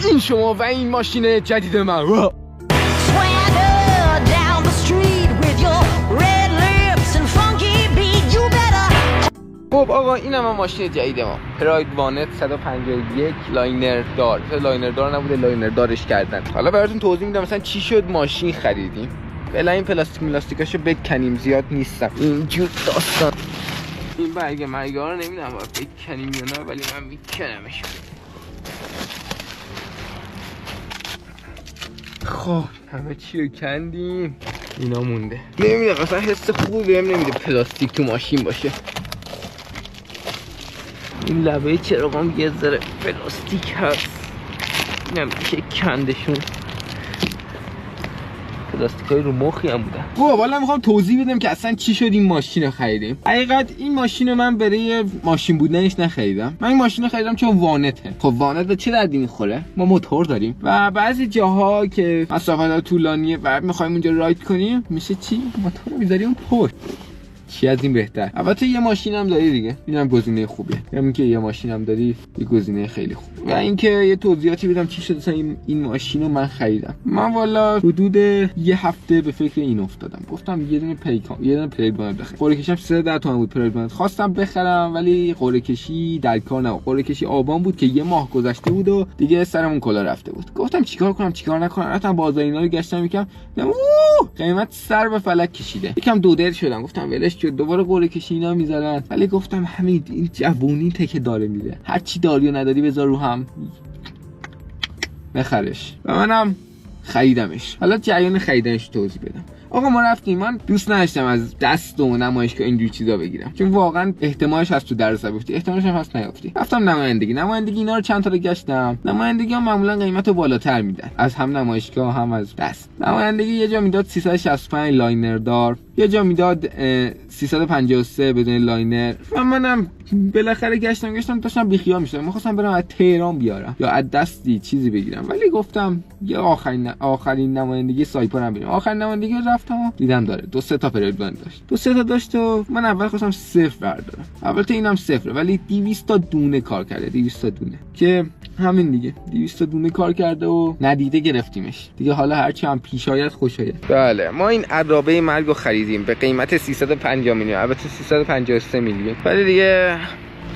این شما و این ماشین جدید من. خب آقا این هم ماشین جدید ما، پراید وانت 151 لاینر دار. لاینر دار نبوده، لاینر دارش کردن. حالا براتون توضیح میدم مثلا چی شد ماشین خریدیم. بلا این پلاستیکاشو بکنیم، زیاد نیستم اینجور داستان. این برگ مرگا رو نمیدونم باید بکنیم یا نه، ولی من میکنمش. خب همه چی رو کندیم، اینا مونده. نمیدونم اصلا حس خوبی بهم نمیده پلاستیک تو ماشین باشه. این لبه چراغام یه ذره پلاستیک هست، اینم میشه کندشون. پلاستیکای رو مخی هم بودن. خب حالا میخوام توضیح بدم که اصلا چی شد این ماشین رو خریدیم. حقیقت این ماشین رو من برای ماشین بودنش نخریدم. من این ماشین رو خریدم چون وانته. خب وانت به چه دردی میخوره؟ ما موتور داریم و بعضی جاها که مسافت طولانیه و میخوایم اونجا راید کنیم، میشه چی؟ موتور رو میذاریم پشت. چی از این بهتر؟ البته یه ماشین هم داری دیگه، اینم گزینه خوبیه. همین که یه ماشین هم داری، یه گزینه خیلی خوب. و اینکه یه توضیحاتی بدم چی شد اصلا این ماشین رو من خریدم. من والا حدود یه هفته به فکر این افتادم. گفتم یه دونه پرید بانت بخرم. قرعه کشیدم 310 تومن بود پرید بانت. خواستم بخرم ولی قرعه کشی در کار نبود. قرعه کشی آبان بود که یه ماه گذشته بود و دیگه سرمون کلا رفته بود. گفتم چیکار کنم چیکار نکنم. رفتم بازار اینا رو گشتم یکم، قیمت سر به فلک کشیده. یکم دودل شدم، گفتم ولش که دوباره قرعه کشی اینا میذارن. ولی گفتم همین این جوونی تکه داره میده، هر چی داری و نداری بذار رو هم بخرش. و منم خریدمش. حالا جریان خریدنش توضیح بدم. آقا ما رفتیم، من دوست نداشتم از دست و نمایشگاه اینجور چیزا بگیرم چون واقعا احتمالش هست تو درس بیفتی، احتمالش هم هست نیفتی. رفتم نمایندگی اینا رو چند تا رو گشتم. نمایندگی ها معمولا قیمت رو بالاتر میدن، از هم نمایشگاه هم از دست. نمایندگی یه جا میداد 365 لاینر دار، یه جا میداد 353 بدون لاینر. و منم بالاخره گشتم داشتم بیخیال میشدم، می‌خواستم برم از تهران بیارم یا از دستی چیزی بگیرم، ولی گفتم یه آخرین نمایندگی سایپا بریم. آخرین نمایندگی رفتم و دیدم داره 2-3 تا پرید بانت داشت. 2-3 تا داشت و من اول خواستم 0 بردارم. البته اینم 0 ولی 200 تا دونه کار کرده. 200 تا دونه که همین دیگه 200 تا دونه کار کرده و ندیده گرفتیمش دیگه. حالا هرچی هم پیش آید خوش آید. بله ما این عرابه مرگ رو خریدیم به قیمت 350 میلیون، البته 353 میلیون، ولی دیگه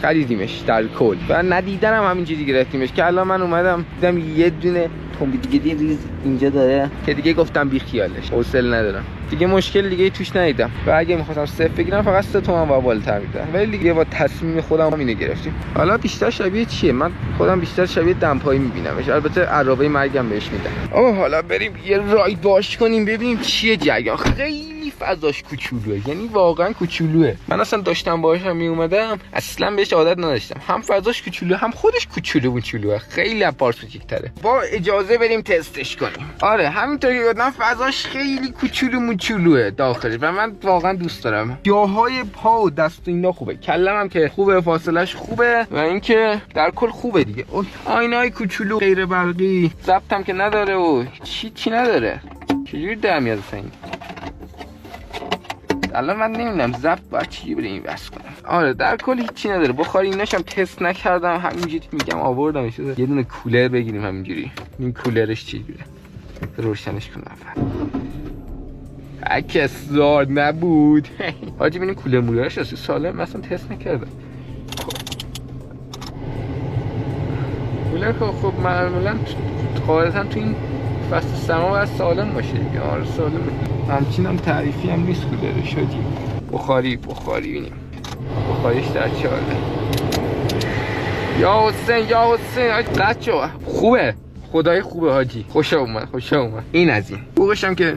خریدیمش در کل و ندیدنم همینجوری گرفتیمش که الان من اومدم دیدم یه دونه تنبی دیگه ریز اینجا داره که دیگه گفتم بی خیالش، حوصله ندارم دیگه، مشکل دیگه توش ندیدم. و اگه می‌خواستم صفر بگیرم فقط 3 تومن و بالاتر میدم، ولی دیگه با تصمیم خودم اینو گرفتیم. حالا بیشتر شبیه چیه؟ من خودم بیشتر شبیه دمپایی می‌بینمش، البته عرابه مرگم بهش میدم. حالا بریم یه راید باش کنیم ببینیم چیه جریان. خیلی فضاش کوچولوئه، یعنی واقعا کوچولوئه. من اصلا داشتم باهاشم میومدم اصلا بهش عادت نداشتم، هم فضاش کوچولوئه هم خودش کوچولوئه، خیلی از پارس کوچیک‌تره. با اجازه بریم تستش کنیم. آره همینطوری گفتم فضاش خیلی کوچولوئه داخلش و من واقعا دوست دارم. جاهای پا و دست اینا خوبه، کلمم که خوبه، فاصلش خوبه و اینکه در کل خوبه دیگه. آینای کوچولو غیر برقی، ضبطم که نداره و چی نداره. چجوری در میاد این؟ الان من نمیدونم ضبط باید چی بریم بس کنم. آره در کل هیچی نداره. بخاری ایناش هم تست نکردم، همینجوری میگم آوردم یه دونه کولر بگیریم همینجوری. این کولرش چجوریه؟ روشنش کنم. اکسار نبود. حاجی ببین کولر مولرش اصلا سالم مثلا تست نکردم. کولر خب معمولا قاعدتا تو این فصل سما باید سالم باشه دیگه. آره سالمه. همچین هم تعریفی هم نیست کولرش حاجی. بخاری ببینیم بخاریش در چاله. یا حسین بچه خوبه، خدای خوبه حاجی، خوش اومد. این از این بوقش هم که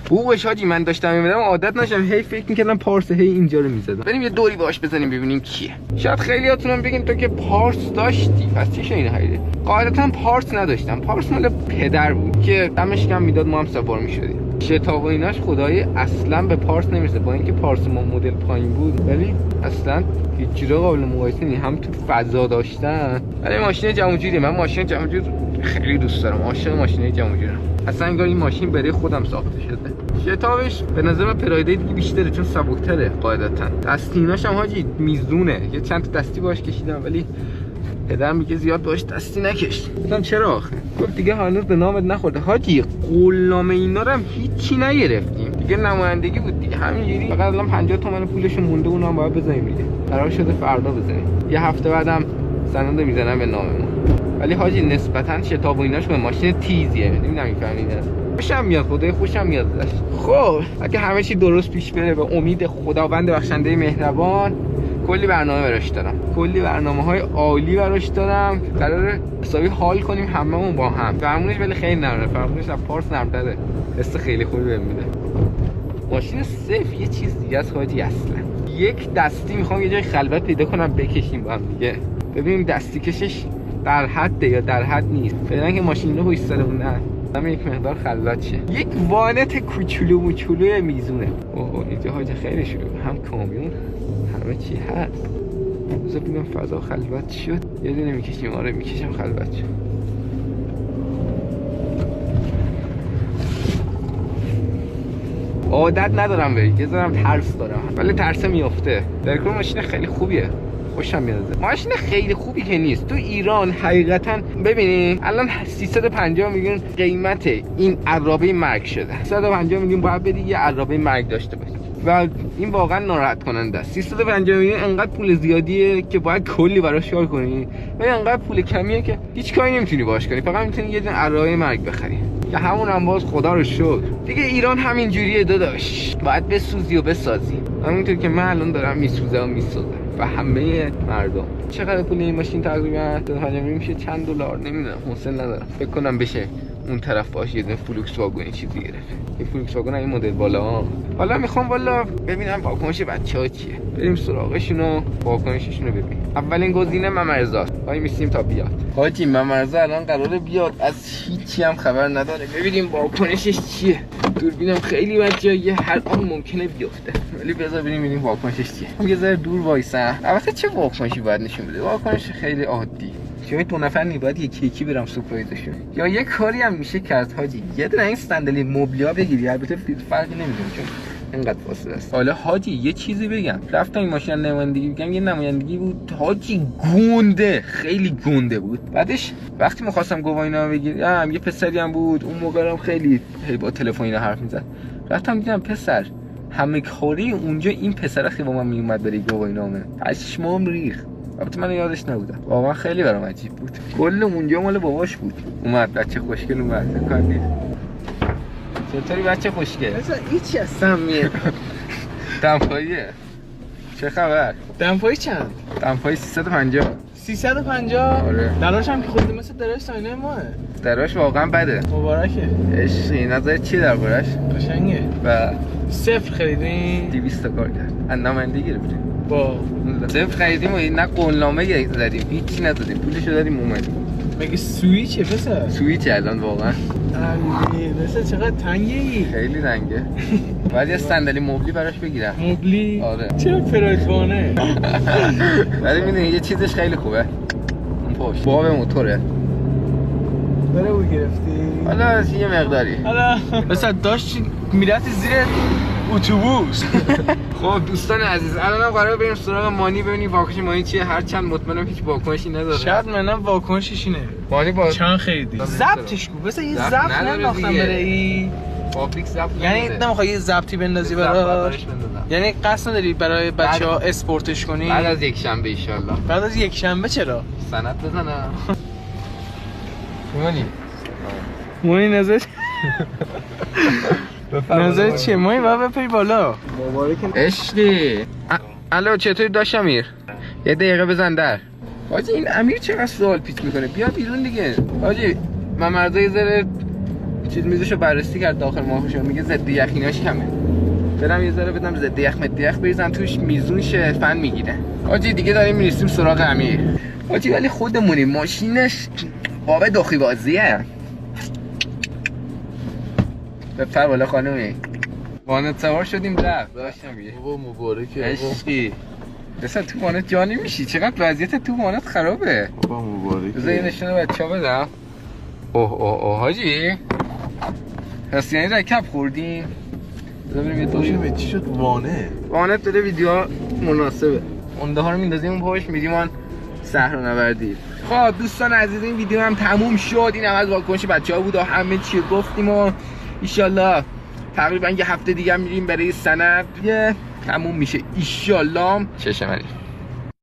بوقش حاجی من داشتم می‌بینم عادت نشم، هی فکر می‌کردم پارس هی اینجا رو می‌زدم. بریم یه دوری باش بزنیم ببینیم کیه. شاید خیلیاتونم بگین تو که پارس داشتی پس چی شده خریده؟ قاعدتا پارس نداشتم، پارس مال پدر بود که دمش کم میداد ما هم سوار می‌شدیم. شتاب و ایناش خدای اصلا به پارس نمیرسه، با اینکه پارس ما مدل پایین بود ولی اصلا هیچ جوره قابل مقایسه نیست، هم تو فضا داشتن. ولی ماشین جمع‌جوری، من ماشین جمع‌جور خیلی دوست دارم، عاشق ماشین جمع‌جورم. اصلا انگار این ماشین برای خودم ساخته شده. شتابش به نظر من پرایده دیگه بیشتره چون سبک‌تره قاعدتا. دستیناش هم حاجی میزونه، یه چند تا دستی باش کشیدم ولی پدرم میگه زیاد باش دستی نکش. گفتم چرا آخه؟ گفت دیگه هنوز به نامت نخورده حاجی. قولنامه اینا رو هم هیچی نگرفتیم دیگه، نمایندگی بود دیگه همینجوری. فقط الان 50 تومن پولشو مونده، اونم باید بزنیم دیگه. قرار شده فردا بزنیم، یه هفته بعدم سند میزنم به ناممون. ولی حاجی نسبتا شتاب و ایناش به ماشین تیزیه، نمیدونم میفهمین. خوشم میاد، خدای خوشم میاد ازش. خب اگه همه چی درست پیش بره به امید خداوند بخشنده مهربان، کلی برنامه براش دارم، کلی برنامه‌های عالی براش دارم. قراره حسابی حال کنیم هممون با هم. فرمونش ولی خیلی نرمه، فرمونش از پارس نرم‌تره، حس خیلی خوبی بهم میده. ماشین صفر یه چیز دیگه است حاجی. اصلا یک دستی میخوام یه جای خلوت پیدا کنم بکشیم با هم دیگه، ببینیم دستی کشش در حد یا در حد نیست. فعلا که ماشین رو ایستادمونن همه یک مقدار خلوت شه. یک وانت کوچولو موچولو میزونه. اوه اینجا حاجی خیلی شده، هم کامیون همه چی هست. بذار ببینم فضا خلوت شد. یه دونه میکشیم. آره میکشم خلوت شد. عادت ندارم به یه ذرم ترس دارم، ولی ترس میافته. در کل ماشین خیلی خوبیه، خوشم میاد. ماشین خیلی خوبی که نیست. تو ایران حقیقتا ببینید الان 350 میلیون قیمت این عرابه مرگ شده. 350 میلیون باید بدی یه عرابه مرگ داشته باشی و این واقعا ناراحت کننده است. 350 میلیون انقدر پول زیادیه که باید کلی براش کار کنی، ولی انقدر پول کمیه که هیچ کاری نمیتونی باش کنی، فقط میتونی یه دونه عرابه مرگ بخری که همون هم باز خدا رو شکر دیگه. ایران همین جوریه داداش، باید بسوزی و بسازی. همونطور که من الان دارم میسوزم و میسازم و همه مردم. چقدر پول این ماشین تقریبا؟ میشه چند دلار نمیدونم، حوصله ندارم. فکر کنم بشه اون طرف باشه یه دونه فولکس واگن چیزی گرفت. این فولکس واگن این مدل بالا ها. حالا میخوام والا ببینم واکنش بچه‌ها چیه، بریم سراغشون و واکنششون رو ببینیم. اولین گزینه ممرزاست. وای میسیم تا بیاد. حاجی ممرزا الان قراره بیاد، از هیچی هم خبر نداره. ببینیم واکنشش چیه. دوربینم خیلی بچه‌ایه، هر آن ممکنه بیفته، ولی بذار ببینیم واکنشش چیه. یه ذره دور وایسم. البته چه واکنشی باید نشون بده؟ واکنش خیلی عادی. چون دو نفر باید یکی یکی برم سورپرایزشون. یا یه کاری هم میشه کرد حاجی، یه دونه این صندلی مبلیا بگیری. البته فرقی نمیکنه چون اینقدر فاصله است. حالا حاجی یه چیزی بگم، رفتم این ماشین نمایندگی بگم، یه نمایندگی بود حاجی گونده، خیلی گونده بود. بعدش وقتی می‌خواستم گواهینامه بگیرم یه پسری هم بود اون موقعم خیلی با تلفن اینا حرف می‌زد. رفتم دیدم پسر همه کاری اونجا این پسر خیلی با من میومد برای گواهینامه. پشمام ریخت. البته من یادش نبودم، واقعا خیلی برام عجیب بود. کل اونجا مال باباش بود. اومد بچه خوشگل اومد. کاندید چطوری بچه خوشگل؟ مثلا هیچی هستم میه. دمپاییه. چه خبر؟ دمپایی چند؟ دمپایی 350. 350؟ آره. دراش هم که خودت مثل دراش ساینه ماه. دراش واقعا بده. مبارکه. عشقی. نظر چی دربارش؟ قشنگه. و صفر خریدین؟ 200 تا کار کرد. اندامنده گرفتیم. با صفر خریدیم و نه قولنامه زدیم، هیچی ندادیم، پولشو دادیم اومدیم. مگه سویچه پسر؟ سویچ الان واقعا. علی مثلا چقدر تنگی؟ خیلی تنگه. بعد یه صندلی مبلی براش بگیرم. مبلی؟ آره. چرا پراجوانه؟ ولی میدونی یه چیزش خیلی خوبه. اون پشت باب موتوره. برای او گرفتی؟ حالا یه مقداری. حالا مثلا داشت میرفتی زیر اتوبوس. خب دوستان عزیز الانم قراره بریم سراغ مانی ببینیم واکنش مانی چیه. هرچند مطمئنم هیچ واکنشی نداره. شاید منم واکنشش اینه. مانی با چند خریدی؟ ضبطش کو. مثلا یه ضبط ننداختم برای پابلیک ضبط. یعنی نمیخوای یه ضبطی بندازی براش؟ یعنی قصد نداری برای بچه‌ها اسپورتش کنی؟ بعد از یک شنبه ان شاء الله. بعد از یک شنبه چرا؟ سند بزنم. مونی نظر چیه؟ مونی باید بپری بالا. مبارک عشقی. الو چطوری داش امیر؟ یه دقیقه بزن در. حاجی این امیر چقدر سوال پیچ میکنه، بیا بیرون دیگه. حاجی من مرزا یه ذره چیز میزشو بررسی کرد داخل ماهشو، میگه ضد یخیناش کمه. برم یه ذره بدم ضد یخ مد یخ بریزن توش، میزون شه فن میگیره. حاجی دیگه داریم میرسیم سراغ امیر. حاجی ولی خودمونی ماشینش باب دخی بازیه. بپر بالا خانومی. وانت سوار شدیم رفت. داشتم میگه بابا مبارکه. عشقی. بسا تو وانت جانی میشی، چقدر وضعیت تو وانت خرابه. بابا مبارکه. بذار یه نشونه بچه‌ها بدم. اوه حاجی هست یعنی رکب خوردیم. بذار بریم یه دوشیم چی شد؟ وانت داره ویدیو مناسبه. اونده ها رو میندازیم اون پاش میریم آن صحرا نوردی. خب دوستان عزیز این ویدیو هم تموم شد. این هم از واکنش بچه‌ها بود و همه چی گفتیم و ان تقریبا یه هفته دیگه میریم برای سند تموم میشه ان شاء الله. چشم